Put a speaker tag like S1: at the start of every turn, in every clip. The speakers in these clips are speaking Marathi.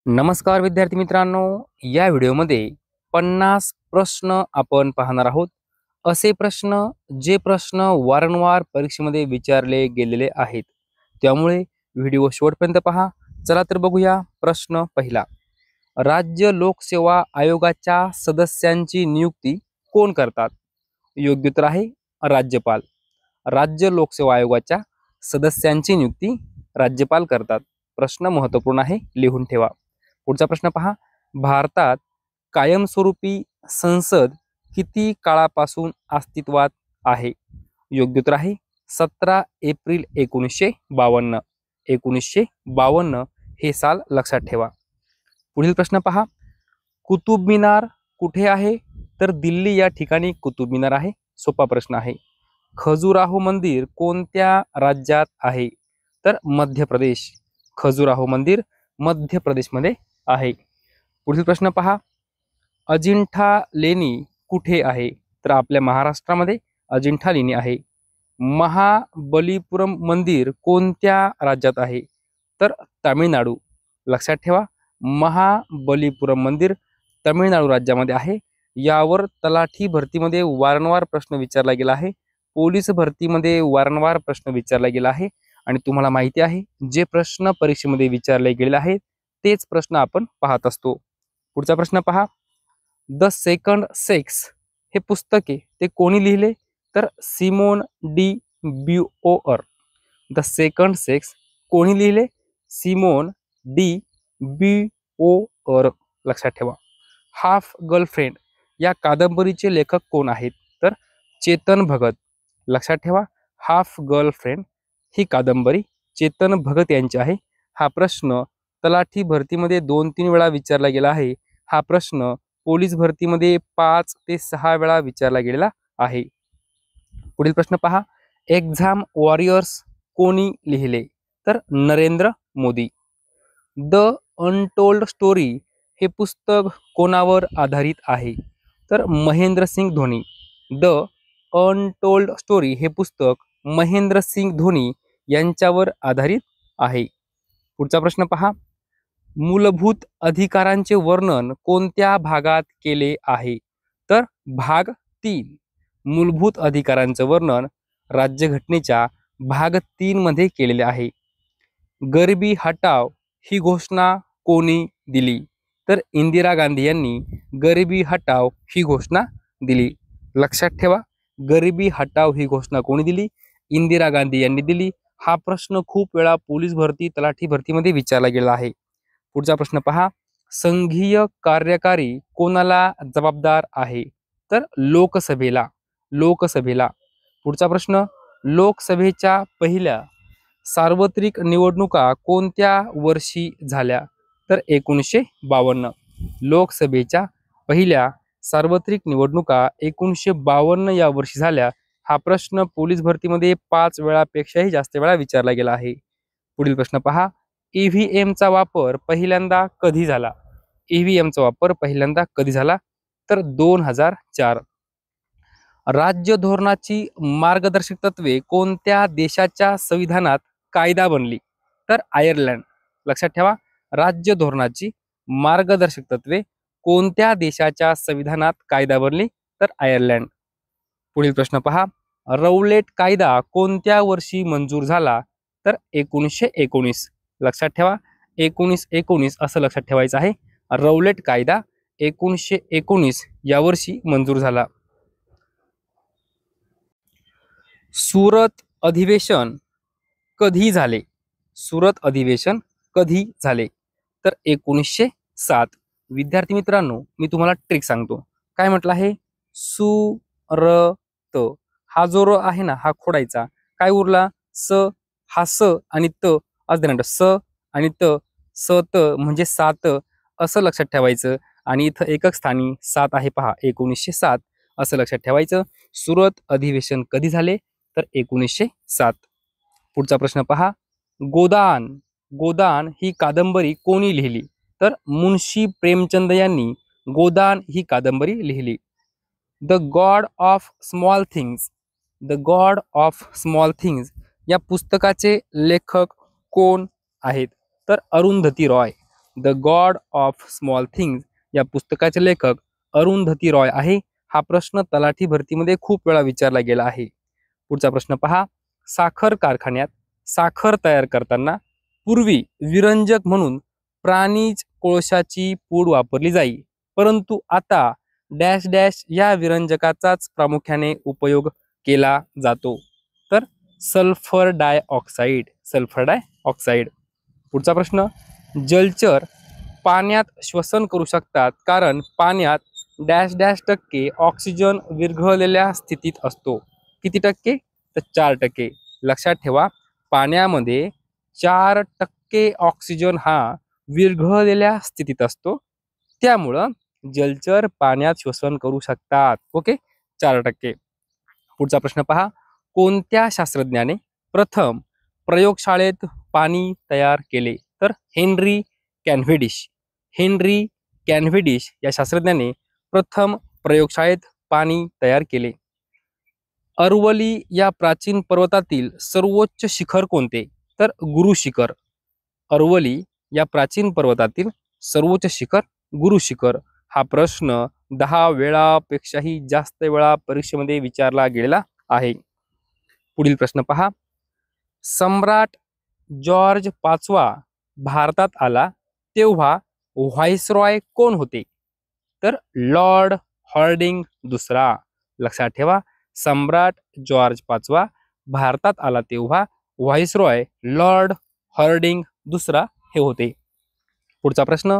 S1: नमस्कार विद्यार्थी मित्रांनो, या व्हिडिओमध्ये 50 प्रश्न आपण पाहणार आहोत. असे प्रश्न जे प्रश्न वारंवार परीक्षेमध्ये विचारले गेलेले आहेत. त्यामुळे व्हिडिओ शेवटपर्यंत पहा. चला तर बघूया. प्रश्न पहिला. राज्य लोकसेवा आयोगाच्या सदस्यांची नियुक्ती कोण करतात? योग्य उत्तर आहे राज्यपाल. राज्य लोकसेवा आयोगाच्या सदस्यांची नियुक्ती राज्यपाल करतात. प्रश्न महत्त्वपूर्ण आहे, लिहून ठेवा. पुढचा प्रश्न पहा. भारतात कायमस्वरूपी संसद किती काळापासून अस्तित्वात आहे? योग्य उत्तर आहे 17 एप्रिल 1952. 1952 हे साल लक्षात ठेवा. पुढील प्रश्न पहा. कुतुब मिनार कुठे आहे? तर दिल्ली या ठिकाणी कुतुब मिनार आहे. सोपा प्रश्न आहे. खजुराहो मंदिर कोणत्या राज्यात आहे? तर मध्य प्रदेश. खजुराहो मंदिर मध्य प्रदेशमध्ये आहे. पुढील प्रश्न पहा. अजिंठा लेणी कुठे आहे? तर आपल्या महाराष्ट्रामध्ये अजिंठा लेणी आहे. महाबलीपुरम मंदिर कोणत्या राज्यात आहे? तर तामिळनाडू. लक्षात ठेवा, महाबलीपुरम मंदिर तामिळनाडू राज्यामध्ये आहे. यावर तलाठी भरतीमध्ये वारंवार प्रश्न विचारला गेला आहे. पोलीस भरतीमध्ये वारंवार प्रश्न विचारला गेला आहे. आणि तुम्हाला माहिती आहे, जे प्रश्न परीक्षेमध्ये विचारले गेलेले आहेत तेच प्रश्न आपण पाहत असतो. पुढचा प्रश्न पहा. द सेकंड सेक्स हे पुस्तके ते कोणी लिहिले? तर Simone de Beauvoir. The second sex कोणी लिहिले? Simone de Beauvoir. लक्षात ठेवा. हाफ गर्लफ्रेंड या कादंबरीचे लेखक कोण आहेत? तर चेतन भगत. लक्षात ठेवा, हाफ गर्लफ्रेंड ही कादंबरी चेतन भगत यांची आहे. हा प्रश्न तलाठी भरतीमध्ये 2-3 वेळा विचारला गेला आहे. हा प्रश्न पोलीस भरतीमध्ये 5 ते 6 वेळा विचारला गेलेला आहे. पुढील प्रश्न पहा. एक्झाम वॉरियर्स कोणी लिहिले? तर Narendra Modi. The untold story हे पुस्तक कोणावर आधारित आहे? तर Mahendra Singh Dhoni. The untold story हे पुस्तक महेंद्रसिंग धोनी यांच्यावर आधारित आहे. पुढचा प्रश्न पहा. मूलभूत अधिकारांचे वर्णन कोणत्या भागात केले आहे? तर भाग 3. मूलभूत अधिकारांचे वर्णन राज्यघटनेच्या भाग 3 मध्ये केलेले आहे. गरिबी हटाव ही घोषणा कोणी दिली? तर इंदिरा गांधी यांनी गरिबी हटाव ही घोषणा दिली. लक्षात ठेवा, गरिबी हटाव ही घोषणा कोणी दिली? इंदिरा गांधी यांनी दिली. हा प्रश्न खूप वेळा पोलीस भरती, तलाठी भरतीमध्ये विचारला गेला आहे. पुढचा प्रश्न पहा. संघीय कार्यकारी कोणाला जबाबदार आहे? तर लोकसभेला. लोकसभेला. पुढचा प्रश्न. लोकसभेच्या पहिल्या सार्वत्रिक निवडणुका कोणत्या वर्षी झाल्या? तर 1952. लोकसभेच्या पहिल्या सार्वत्रिक निवडणुका 1952 या वर्षी झाल्या. हा प्रश्न पोलीस भरतीमध्ये 5 वेळापेक्षाही जास्त वेळा विचारला गेला आहे. पुढील प्रश्न पहा. ईव्हीएमचा वापर पहिल्यांदा कधी झाला? ईव्हीएमचा वापर पहिल्यांदा कधी झाला? तर 2004. राज्य धोरणाची मार्गदर्शक तत्वे कोणत्या देशाच्या संविधानात कायदा बनली? तर आयर्लंड. लक्षात ठेवा, राज्य धोरणाची मार्गदर्शक तत्वे कोणत्या देशाच्या संविधानात कायदा बनली? तर आयर्लंड. पुढील प्रश्न पहा. रौलेट कायदा कोणत्या वर्षी मंजूर झाला? तर 1919. लक्षात ठेवा, 1919 असं लक्षात ठेवायचं आहे. रौलेट कायदा 1919 या वर्षी मंजूर झाला. सुरत अधिवेशन कधी झाले? सुरत अधिवेशन कधी झाले? तर 1907. विद्यार्थी मित्रांनो, मी तुम्हाला ट्रिक सांगतो. काय म्हटलं आहे? सुरत. हा जो र आहे ना, हा खोडायचा. काय उरला? स. हा स आणि त असं देणार. स आणि त, स त म्हणजे 7 असं लक्षात ठेवायचं. आणि इथं एकक स्थानी 7 आहे पहा, 1907 असं लक्षात ठेवायचं. सुरत अधिवेशन कधी झाले? तर 1907. पुढचा प्रश्न पहा. गोदान. गोदान ही कादंबरी कोणी लिहिली? तर मुन्शी प्रेमचंद यांनी गोदान ही कादंबरी लिहिली. The God of small things. The God of small things या पुस्तकाचे लेखक कोण आहेत? तर Arundhati Roy. The God of small things या पुस्तकाचे लेखक अरुंधती रॉय आहे? हा प्रश्न तलाठी भरतीमध्ये खूप वेळा विचारला गेला आहे. पुढचा प्रश्न पहा. साखर कारखान्यात साखर तयार करताना पूर्वी विरंजक म्हणून प्राणीज कोळशाची पूड वापरली जाई, परंतु आता डॅश डॅश या विरंजकाचाच प्रामुख्याने उपयोग केला जातो. तर सल्फर डायऑक्साईड, सल्फर डायऑक्साईड. पुढचा प्रश्न. जलचर पाण्यात श्वसन करू शकतात कारण पाण्यात डॅश डॅश टक्के ऑक्सिजन विरघळलेल्या स्थितीत असतो. किती टक्के? तर 4%. लक्षात ठेवा, पाण्यामध्ये 4% ऑक्सिजन हा विरघळलेल्या स्थितीत असतो, त्यामुळं जलचर पाण्यात श्वसन करू शकतात. ओके, 4%. पुढचा प्रश्न पहा. कोणत्या शास्त्रज्ञाने प्रथम प्रयोगशाळेत पाणी तयार केले? तर हेनरी कॅनव्हेडिश. हेनरी कॅनव्हेडिश या शास्त्रज्ञाने प्रथम प्रयोगशाळेत पाणी तयार केले. अरवली या प्राचीन पर्वतातील सर्वोच्च शिखर कोणते? तर गुरु शिखर. अरवली या प्राचीन पर्वतातील सर्वोच्च शिखर गुरु शिखर. हा प्रश्न 10 वेळापेक्षाही जास्त वेळा परीक्षेमध्ये विचारला गेलेला आहे. पुढील प्रश्न पहा. सम्राट जॉर्ज 5वा भारतात आला तेव्हा व्हाईसरॉय कोण होते? तर लॉर्ड हॉर्डिंग दुसरा. लक्षात ठेवा, सम्राट जॉर्ज 5वा भारतात आला तेव्हा व्हाईसरॉय लॉर्ड हॉर्डिंग दुसरा हे होते. पुढचा प्रश्न.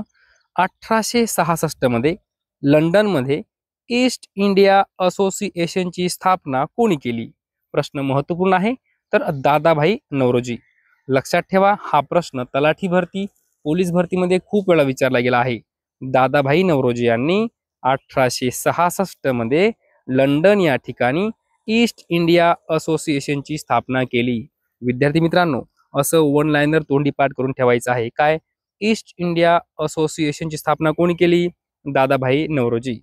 S1: 1866 मध्ये लंडनमध्ये ईस्ट इंडिया असोसिएशनची स्थापना कोणी केली? प्रश्न महत्वपूर्ण आहे. तर दादाभाई नौरोजी. लक्षात ठेवा, हा प्रश्न तलाठी भरती, पोलीस भरतीमध्ये खूप वेळा विचारला गेला आहे. दादाभाई नौरोजी यांनी 1866 मध्ये लंडन या ठिकाणी ईस्ट इंडिया असोसिएशनची स्थापना केली. विद्यार्थी मित्रांनो, असं वन लाईनर तोंडी पाठ करून ठेवायचं आहे. काय? ईस्ट इंडिया असोसिएशनची स्थापना कोणी केली? दादाभाई नौरोजी.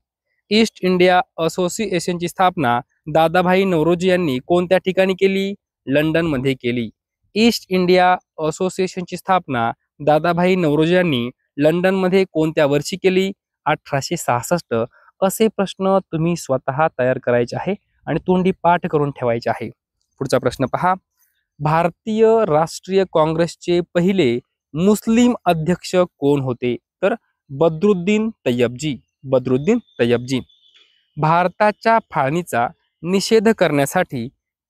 S1: ईस्ट इंडिया असोसिएशनची स्थापना दादाभाई नौरोजी यांनी कोणत्या ठिकाणी केली? लंडनमध्ये केली. ईस्ट इंडिया असोसिएशनची स्थापना दादाभाई नौरोजी यांनी लंडनमध्ये कोणत्या वर्षी केली? 1866. असे प्रश्न तुम्ही स्वतः तयार करायचे आहे आणि तोंडी पाठ करून ठेवायचे आहे. पुढचा प्रश्न पहा. भारतीय राष्ट्रीय काँग्रेसचे पहिले मुस्लिम अध्यक्ष कोण होते? तर बद्रुद्दीन तय्यबजी. बद्रुद्दीन तय्यबजी. भारताच्या फाळणीचा निषेध करण्यासाठी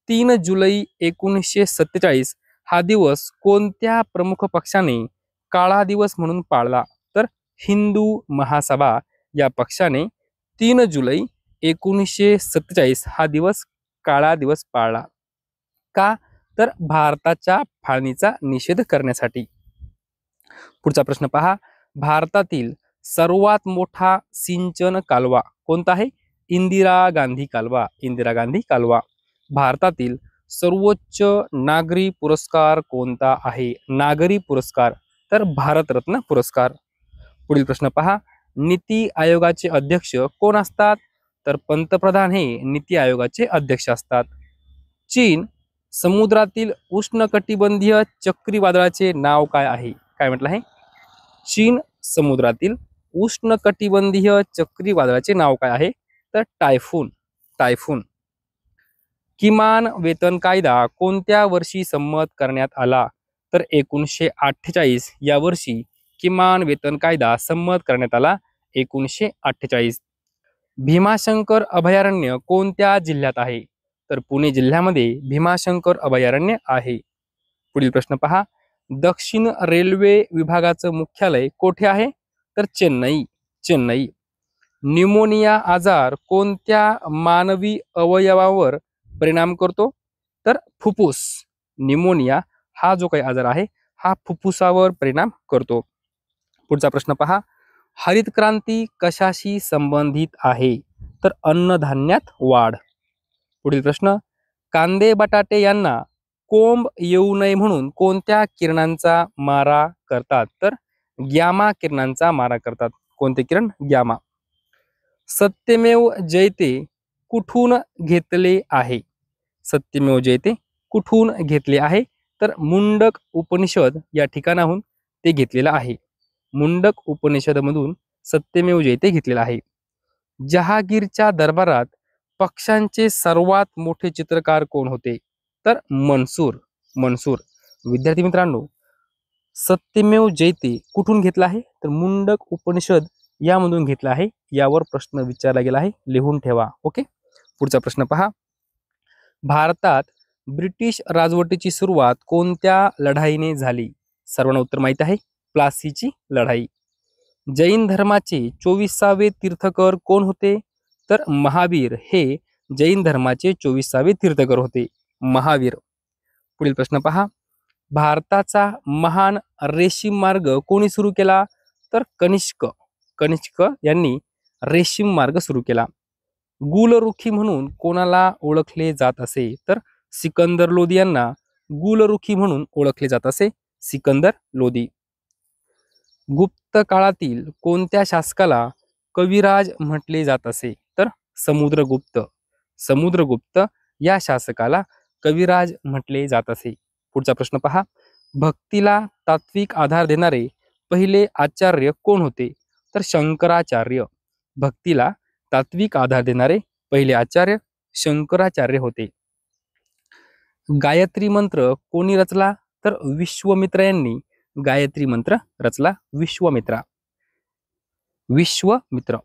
S1: 3 जुलै 1947 हा दिवस कोणत्या प्रमुख पक्षाने काळा दिवस म्हणून पाळला? तर हिंदू महासभा या पक्षाने 3 जुलै 1947 हा दिवस काळा दिवस पाळला. का? तर भारताच्या फाळणीचा निषेध करण्यासाठी. पुढचा प्रश्न पहा. भारतातील सर्वात मोठा सिंचन कालवा कोणता आहे? इंदिरा गांधी कालवा. इंदिरा गांधी कालवा. भारतातील सर्वोच्च नागरी पुरस्कार कोणता आहे? नागरी पुरस्कार. तर भारतरत्न पुरस्कार. पुढील प्रश्न पहा. नीती आयोगाचे अध्यक्ष कोण असतात? तर पंतप्रधान हे नीती आयोगाचे अध्यक्ष असतात. चीन समुद्रातील उष्णकटिबंधीय चक्रीवादळाचे नाव काय आहे? काय म्हटलं आहे? चीन समुद्रातील उष्णकटिबंधीय चक्रीवादळाचे नाव काय आहे? तर टायफून. टायफून. किमान वेतन कायदा कोणत्या वर्षी संमत करण्यात आला? तर 1948 या वर्षी किमान वेतन कायदा संमत करण्यात आला. 1948. भीमाशंकर अभयारण्य कोणत्या जिल्ह्यात आहे? तर पुणे जिल्ह्यामध्ये भीमाशंकर अभयारण्य आहे. पुढील प्रश्न पहा. दक्षिण रेल्वे विभागाचं मुख्यालय कोठे आहे? तर चेन्नई. चेन्नई. न्यूमोनिया आजार कोणत्या मानवी अवयवावर परिणाम करतो? तर फुफ्फुस. न्यूमोनिया हा जो काही आजार आहे हा फुफ्फुसावर परिणाम करतो. पुढचा प्रश्न पहा. हरित क्रांती कशाशी संबंधित आहे? तर अन्नधान्यात वाढ. पुढील प्रश्न. कांदे बटाटे यांना कोंब येऊ नये म्हणून कोणत्या किरणांचा मारा करतात? तर गॅमा किरणांचा मारा करतात. कोणते किरण? गॅमा. सत्यमेव जयते कुठून घेतले आहे? सत्यमेव जयते कुठून घेतले आहे? तर मुंडक उपनिषद या ठिकाणाहून ते घेतलेलं आहे. मुंडक उपनिषदमधून सत्यमेव जयते घेतलेला आहे. जहागीरच्या दरबारात पक्ष्यांचे सर्वात मोठे चित्रकार कोण होते? तर मनसूर. मनसूर. विद्यार्थी मित्रांनो, सत्यमेव जयते कुठून घेतला आहे? तर मुंडक उपनिषद यामधून घेतला आहे. यावर प्रश्न विचारला गेला आहे, लिहून ठेवा. ओके. पुढचा प्रश्न पहा. भारतात ब्रिटिश राजवटीची सुरुवात कोणत्या लढाईने झाली? सर्वांना उत्तर माहित आहे, प्लासीची लढाई. जैन धर्माचे 24वे तीर्थकर कोण होते? तर महावीर हे जैन धर्माचे 24वे तीर्थकर होते. महावीर. पुढील प्रश्न पहा. भारताचा महान रेशीम मार्ग कोणी सुरू केला? तर कनिष्क. कनिष्क यांनी रेशीम मार्ग सुरू केला. गुलरुखी म्हणून कोणाला ओळखले जात असे? तर सिकंदर लोदी यांना गुलरुखी म्हणून ओळखले जात असे. सिकंदर लोदी. गुप्त काळातील कोणत्या शासकाला कविराज म्हटले जात असे? तर समुद्रगुप्त. समुद्रगुप्त या शासकाला कविराज म्हटले जात असे. पुढचा प्रश्न पहा. भक्तीला तात्विक आधार देणारे पहिले आचार्य कोण होते? तर शंकराचार्य. भक्तीला तात्विक आधार देणारे पहिले आचार्य शंकराचार्य होते. गायत्री मंत्र कोणी रचला? तर विश्वामित्र यांनी गायत्री मंत्र रचला. विश्वामित्र. विश्वामित्र.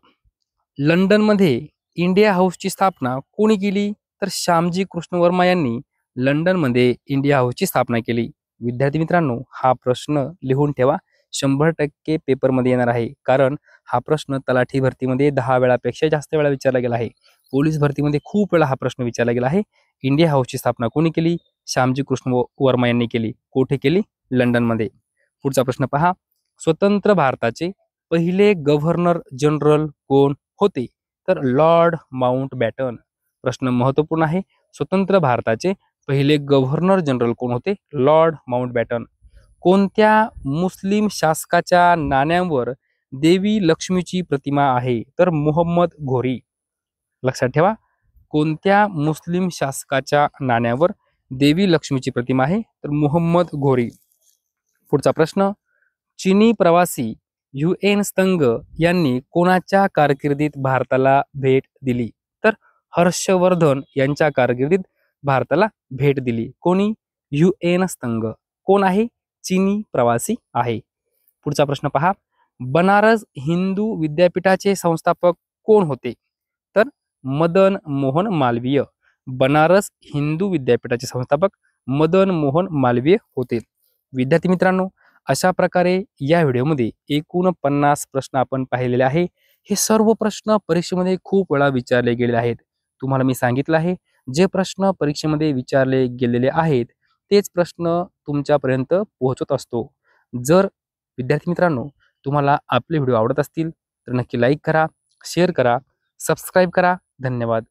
S1: लंडनमध्ये इंडिया हाऊसची स्थापना कोणी केली? तर श्यामजी कृष्ण वर्मा यांनी लंडनमध्ये इंडिया हाऊसची स्थापना केली. विद्यार्थी मित्रांनो, हा प्रश्न लिहून ठेवा. 100% पेपरमध्ये येणार आहे, कारण हा प्रश्न तलाठी भरतीमध्ये 10 वेळापेक्षा जास्त वेळा विचारला गेला आहे. पोलीस भरतीमध्ये खूप वेळा हा प्रश्न विचारला गेला आहे. इंडिया हाऊसची स्थापना कोणी केली? श्यामजी कृष्ण वर्मा यांनी केली. कुठे केली? लंडनमध्ये. पुढचा प्रश्न पहा. स्वतंत्र भारताचे पहिले गव्हर्नर जनरल कोण होते? तर लॉर्ड माउंटबॅटन. प्रश्न महत्वपूर्ण आहे. स्वतंत्र भारताचे पहिले गव्हर्नर जनरल कोण होते? Lord Mountbatten. कोणत्या मुस्लिम शासकाच्या नाण्यांवर देवी लक्ष्मीची प्रतिमा आहे? तर मोहम्मद घोरी. लक्षात ठेवा, कोणत्या मुस्लिम शासकाच्या नाण्यावर देवी लक्ष्मीची प्रतिमा आहे? तर मोहम्मद घोरी. पुढचा प्रश्न. चीनी प्रवासी UN स्तंग यांनी कोणाच्या कारकिर्दीत भारताला भेट दिली? तर हर्षवर्धन यांच्या कारकिर्दीत भारताला भेट दिली. कोणी? UN स्तंग. कोण आहे? चीनी प्रवासी आहे. पुढचा प्रश्न पहा. बनारस हिंदू विद्यापीठाचे संस्थापक कोण होते? तर मदन मोहन मालवीय. बनारस हिंदू विद्यापीठाचे संस्थापक मदन मोहन मालवीय होते. विद्यार्थी मित्रांनो, अशा प्रकारे या व्हिडिओमध्ये एकूण 50 प्रश्न आपण पाहिलेले आहे. हे सर्व प्रश्न परीक्षेमध्ये खूप वेळा विचारले गेलेले आहेत. तुम्हाला मी सांगितलं आहे, जे प्रश्न परीक्षेमध्ये विचारले गेलेले आहेत तेच प्रश्न तुमच्यापर्यंत पोहोचत असतो. जर विद्यार्थी मित्रांनो, तुम्हाला आपले व्हिडिओ आवडत असतील तर नक्की लाईक करा, शेअर करा, सबस्क्राईब करा. धन्यवाद.